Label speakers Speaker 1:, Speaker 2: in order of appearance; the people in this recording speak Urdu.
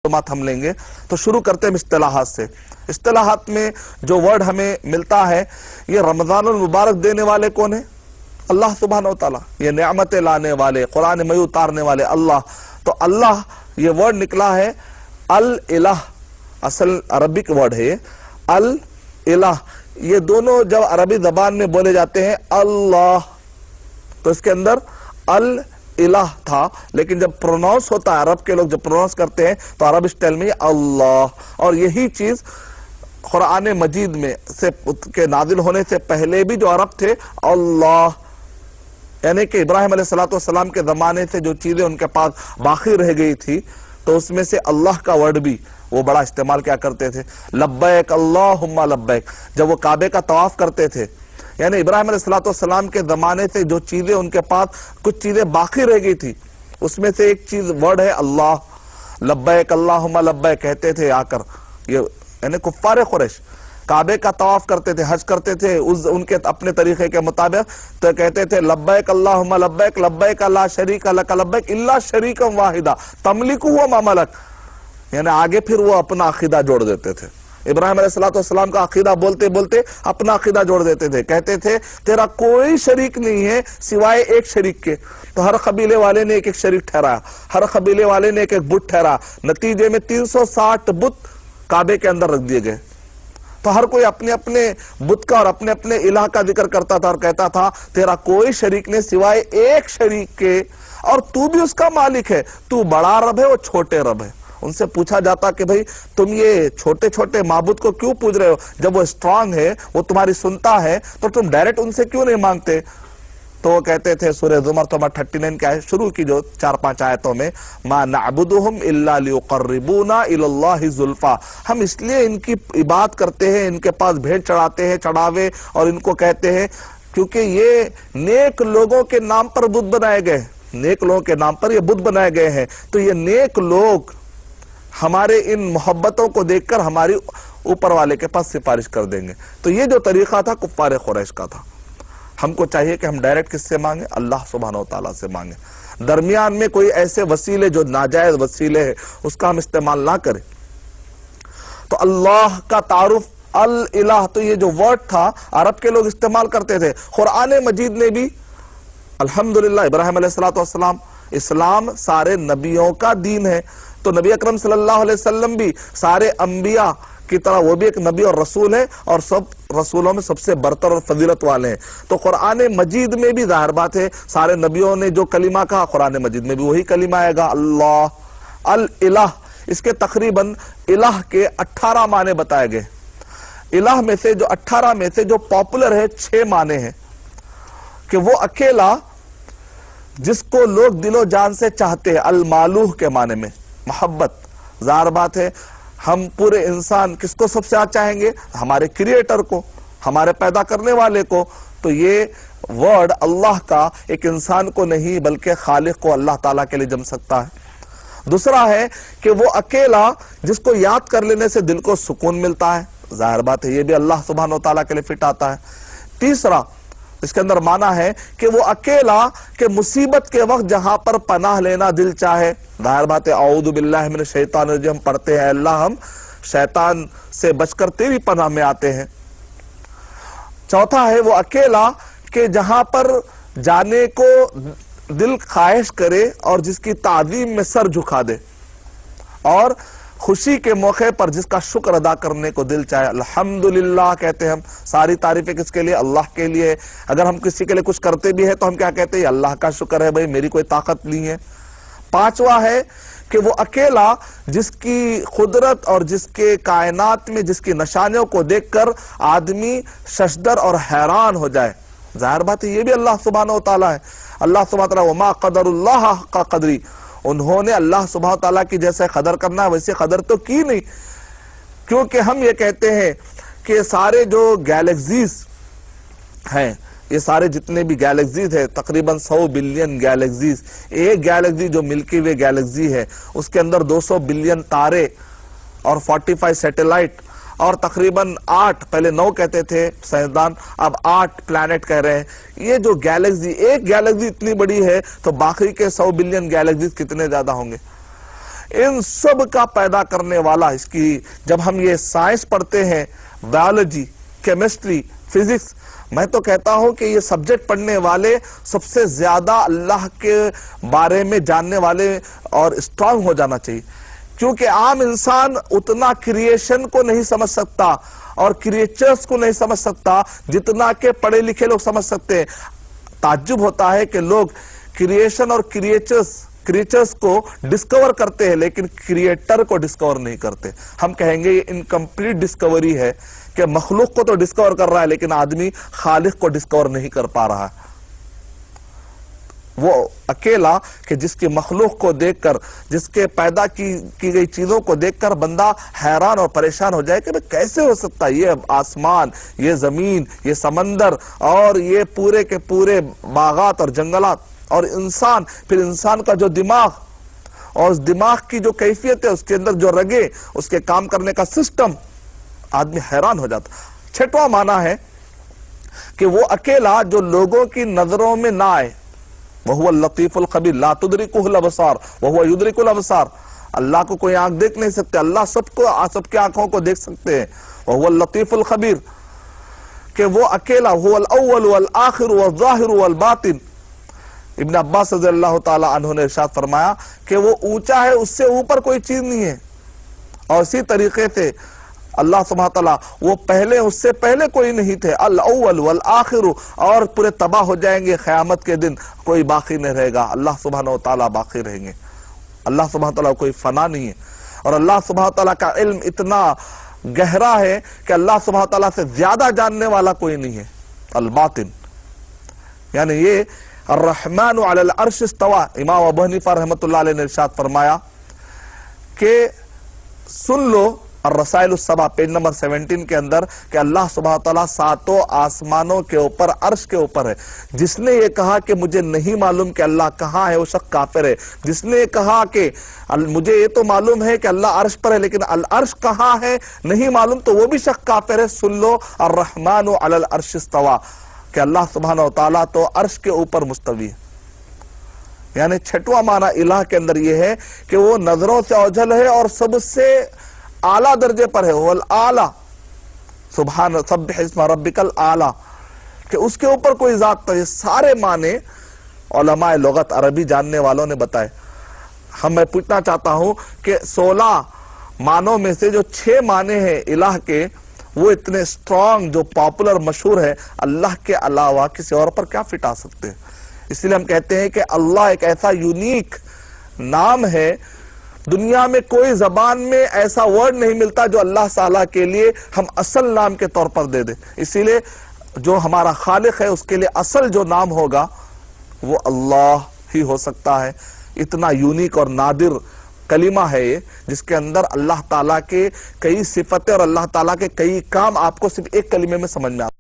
Speaker 1: معلومات ہم لیں گے. تو شروع کرتے ہیں اصطلاحات سے. اصطلاحات میں جو ورڈ ہمیں ملتا ہے، یہ رمضان المبارک دینے والے کون ہیں؟ اللہ سبحانہ وتعالی. یہ نعمتیں لانے والے، قرآن میں اتارنے والے اللہ. تو اللہ یہ ورڈ نکلا ہے الالہ، اصل عربک ورڈ ہے یہ الالہ. یہ دونوں جب عربی زبان میں بولے جاتے ہیں اللہ، تو اس کے اندر الالہ تھا، لیکن جب پروناؤنس ہوتا ہے، عرب کے لوگ جب پروناؤنس کرتے ہیں تو عرب اسٹائل میں یہ اللہ. اور یہی چیز قرآن مجید میں سے کے نازل ہونے سے پہلے بھی جو عرب تھے اللہ، یعنی کہ ابراہیم علیہ السلام کے زمانے سے جو چیزیں ان کے پاس باقی رہ گئی تھی، تو اس میں سے اللہ کا ورڈ بھی وہ بڑا استعمال کیا کرتے تھے. لبیک اللہم لبیک. جب وہ کعبے کا طواف کرتے تھے، یعنی ابراہیم علیہ السلام کے زمانے سے جو چیزیں ان کے پاس کچھ چیزیں باقی رہ گئی تھی، اس میں سے ایک چیز ورڈ ہے اللہ. لبیک اللہم لبیک کہتے تھے آ کر. یہ یعنی کفار قریش کعبے کا طواف کرتے تھے، حج کرتے تھے ان کے اپنے طریقے کے مطابق، تو کہتے تھے لبیک اللہم لبیک لبیک لا شریک لک لبیک الا شریکا واحدا تملکہ وما ملک. یعنی آگے پھر وہ اپنا عقیدہ جوڑ دیتے تھے. ابراہیم علیہ السلام کا عقیدہ بولتے بولتے اپنا عقیدہ جوڑ دیتے تھے. کہتے تھے تیرا کوئی شریک نہیں ہے سوائے ایک شریک کے. تو ہر قبیلے والے نے ایک ایک شریک ٹھہرایا، ہر قبیلے والے نے ایک ایک بت ٹھہرایا. نتیجے میں 360 بت کعبے کے اندر رکھ دیے گئے. تو ہر کوئی اپنے اپنے بت کا اور اپنے اپنے الہ کا ذکر کرتا تھا اور کہتا تھا تیرا کوئی شریک نہیں سوائے ایک شریک کے، اور تو بھی اس کا مالک ہے. تو بڑا رب ہے، وہ چھوٹے رب ہے. ان سے پوچھا جاتا کہ بھئی تم یہ چھوٹے چھوٹے معبود کو کیوں پوج رہے ہو؟ جب وہ اسٹرانگ ہے، وہ تمہاری سنتا ہے، تو تم ڈائریکٹ ان سے کیوں نہیں مانگتے؟ تو وہ کہتے تھے سورہ زمر 39 کی آیت شروع کی جو 4-5 آیتوں میں، ما نعبدهم الا ليقربونا الى الله زلفا. ہم اس لیے ان کی عبادت کرتے ہیں، ان کے پاس بھیٹ چڑھاتے ہیں، چڑھاوے، اور ان کو کہتے ہیں کیونکہ یہ نیک لوگوں کے نام پر بت بنائے گئے. نیک لوگوں کے نام پر یہ بت بنائے گئے ہیں. تو یہ نیک لوگ ہمارے ان محبتوں کو دیکھ کر ہماری اوپر والے کے پاس سفارش کر دیں گے. تو یہ جو طریقہ تھا کفار قریش کا تھا. ہم کو چاہیے کہ ہم ڈائریکٹ کس سے مانگیں؟ اللہ سبحانہ وتعالیٰ سے مانگیں. درمیان میں کوئی ایسے وسیلے جو ناجائز وسیلے ہیں اس کا ہم استعمال نہ کریں. تو اللہ کا تعارف الالہ، تو یہ جو ورڈ تھا عرب کے لوگ استعمال کرتے تھے. قرآن مجید نے بھی الحمدللہ ابراہیم علیہ السلام، اسلام سارے نبیوں کا دین ہے. تو نبی اکرم صلی اللہ علیہ وسلم بھی سارے انبیاء کی طرح وہ بھی ایک نبی اور رسول ہے، اور سب رسولوں میں سب سے برتر اور فضیلت والے ہیں. تو قرآن مجید میں بھی ظاہر بات ہے سارے نبیوں نے جو کلمہ کہا قرآن مجید میں بھی وہی کلمہ آئے گا، اللہ الالہ. اس کے تقریباً الہ کے 18 معنی بتائے گئے. الہ میں سے جو 18 میں سے جو پاپولر ہے 6 معنی ہیں کہ وہ اکیلا جس کو لوگ دل و جان سے چاہتے ہیں. المالوہ کے معنی میں محبت. ظاہر بات ہے ہم پورے انسان کس کو سب سے زیادہ چاہیں گے؟ ہمارے کریٹر کو، ہمارے پیدا کرنے والے کو. تو یہ ورڈ اللہ کا ایک انسان کو نہیں بلکہ خالق کو، اللہ تعالیٰ کے لیے جم سکتا ہے. دوسرا ہے کہ وہ اکیلا جس کو یاد کر لینے سے دل کو سکون ملتا ہے. ظاہر بات ہے یہ بھی اللہ سبحانہ وتعالیٰ کے لیے فٹ آتا ہے. تیسرا اس کے اندر معنی ہے کہ وہ اکیلا کہ مصیبت کے وقت جہاں پر پناہ لینا دل چاہے. ظاہر بات ہے اعوذ باللہ من الشیطان الرجیم ہم پڑھتے ہیں، اللہ ہم شیطان سے بچ کر تیری پناہ میں آتے ہیں. چوتھا ہے وہ اکیلا کہ جہاں پر جانے کو دل خواہش کرے اور جس کی تعظیم میں سر جھکا دے، اور خوشی کے موقع پر جس کا شکر ادا کرنے کو دل چاہے. الحمدللہ کہتے ہیں ہم. ساری تعریفیں کس کے لیے؟ اللہ کے لیے. اگر ہم کسی کے لیے کچھ کرتے بھی ہیں تو ہم کیا کہتے ہیں؟ اللہ کا شکر ہے بھائی، میری کوئی طاقت نہیں ہے. پانچواں ہے کہ وہ اکیلا جس کی قدرت اور جس کے کائنات میں جس کی نشانیوں کو دیکھ کر آدمی ششدر اور حیران ہو جائے. ظاہر بات ہے یہ بھی اللہ سبحانہ وتعالیٰ ہے. اللہ سبحانہ وتعالیٰ وما قدر اللہ حق قدری، انہوں نے اللہ سبحانہ وتعالیٰ کی جیسے قدر کرنا ہے ویسے قدر تو کی نہیں. کیونکہ ہم یہ کہتے ہیں کہ سارے جو گیلیکسیز ہیں، یہ سارے جتنے بھی گیلیکسیز ہیں تقریباً 100 بلین گیلیکسیز. ایک گیلیکسی جو ملکی وے گیلیکسی ہے اس کے اندر 200 بلین تارے اور 45 سیٹلائٹ اور تقریباً 8، پہلے 9 کہتے تھے سائنسدان، اب 8 پلانٹ کہہ رہے ہیں. یہ جو گیلیکسی، ایک گیلیکسی اتنی بڑی ہے تو باقی کے 100 بلین گیلیکسیز کتنے زیادہ ہوں گے. ان سب کا پیدا کرنے والا، اس کی جب ہم یہ سائنس پڑھتے ہیں، بایولوجی، کیمسٹری، فزکس، میں تو کہتا ہوں کہ یہ سبجیکٹ پڑھنے والے سب سے زیادہ اللہ کے بارے میں جاننے والے اور اسٹرانگ ہو جانا چاہیے، کیونکہ عام انسان اتنا کریشن کو نہیں سمجھ سکتا اور کریچرز کو نہیں سمجھ سکتا جتنا کہ پڑھے لکھے لوگ سمجھ سکتے ہیں۔ تعجب ہوتا ہے کہ لوگ کریشن اور کریچرز کو ڈسکور کرتے ہیں لیکن کریٹر کو ڈسکور نہیں کرتے۔ ہم کہیں گے یہ انکمپلیٹ ڈسکوری ہے کہ مخلوق کو تو ڈسکور کر رہا ہے لیکن آدمی خالق کو ڈسکور نہیں کر پا رہا ہے۔ وہ اکیلا کہ جس کی مخلوق کو دیکھ کر، جس کے پیدا کی گئی چیزوں کو دیکھ کر بندہ حیران اور پریشان ہو جائے کہ کیسے ہو سکتا ہے یہ آسمان، یہ زمین، یہ سمندر اور یہ پورے کے پورے باغات اور جنگلات اور انسان، پھر انسان کا جو دماغ اور اس دماغ کی جو کیفیت ہے، اس کے اندر جو رگیں، اس کے کام کرنے کا سسٹم، آدمی حیران ہو جاتا۔ چھٹواں معنی ہے کہ وہ اکیلا جو لوگوں کی نظروں میں نہ آئے، وَهُوَ اللَّطِيفُ الْخَبِيرُ لَا تُدْرِكُهُ الْأَبْصَارُ وَهُوَ يُدْرِكُ الْأَبْصَارَ۔ اللہ کو کوئی آنکھ دیکھ نہیں سکتے، اللہ سب کے آنکھوں کو دیکھ سکتے ہیں۔ وَهُوَ اللَّطِيفُ الْخَبِيرُ کہ وہ اکیلا، هُوَ الْأَوَّلُ وَالْآخِرُ وَالظَّاهِرُ وَالْبَاطِنُ۔ ابن عباس رضی اللہ تعالی عنہ نے ارشاد فرمایا کہ وہ اونچا ہے، اس سے اوپر کوئی چیز نہیں ہے، اور اسی طریقے سے اللہ سبحانہ وتعالی وہ پہلے، اس سے پہلے کوئی نہیں تھے، الاول والآخر، اور پورے تباہ ہو جائیں گے قیامت کے دن، کوئی باقی نہیں رہے گا، اللہ سبحانہ وتعالی باقی رہیں گے۔ اللہ سبحانہ وتعالی کوئی فنا نہیں ہے، اور اللہ سبحانہ وتعالی کا علم اتنا گہرا ہے کہ اللہ سبحانہ وتعالی سے زیادہ جاننے والا کوئی نہیں ہے۔ الباطن یعنی یہ الرحمن علی العرش استوى، امام ابو حنیفہ رحمۃ اللہ علیہ نے ارشاد فرمایا کہ سن لو الرسائل السبع پیج نمبر 17 کے اندر کہ اللہ سبحانہ تعالیٰ ساتوں آسمانوں کے اوپر، عرش کے اوپر ہے۔ جس نے یہ کہا کہ مجھے نہیں معلوم کہ اللہ کہاں ہے، وہ شخص کافر ہے۔ جس نے یہ کہا کہ مجھے یہ تو معلوم ہے کہ اللہ عرش پر ہے لیکن العرش کہاں ہے نہیں معلوم، تو وہ بھی شخص کافر ہے۔ سن لو الرحمن علی العرش استوى کہ اللہ سبحانہ وتعالیٰ تو عرش کے اوپر مستوی ہے۔ یعنی چھٹواں معنی الہ کے اندر یہ ہے کہ وہ نظروں سے اوجھل ہے اور سب سے اعلیٰ درجے پر ہے، وہ الاعلیٰ، سبحان سبح اسم ربک الاعلیٰ، کہ اس کے اوپر کوئی ذات تو۔ یہ سارے معنی علماء لغت عربی جاننے والوں نے بتائے۔ میں پوچھنا چاہتا ہوں کہ 16 معنوں میں سے جو 6 معنی ہیں الہ کے، وہ اتنے اسٹرانگ، جو پاپولر، مشہور ہے، اللہ کے علاوہ کسی اور پر کیا فٹ آ سکتے ہیں؟ اس لیے ہم کہتے ہیں کہ اللہ ایک ایسا یونیک نام ہے، دنیا میں کوئی زبان میں ایسا ورڈ نہیں ملتا جو اللہ تعالیٰ کے لیے ہم اصل نام کے طور پر دے دیں۔ اسی لیے جو ہمارا خالق ہے اس کے لیے اصل جو نام ہوگا وہ اللہ ہی ہو سکتا ہے۔ اتنا یونیک اور نادر کلمہ ہے یہ، جس کے اندر اللہ تعالیٰ کے کئی صفتیں اور اللہ تعالیٰ کے کئی کام آپ کو صرف ایک کلمے میں سمجھ میں آتے ہیں۔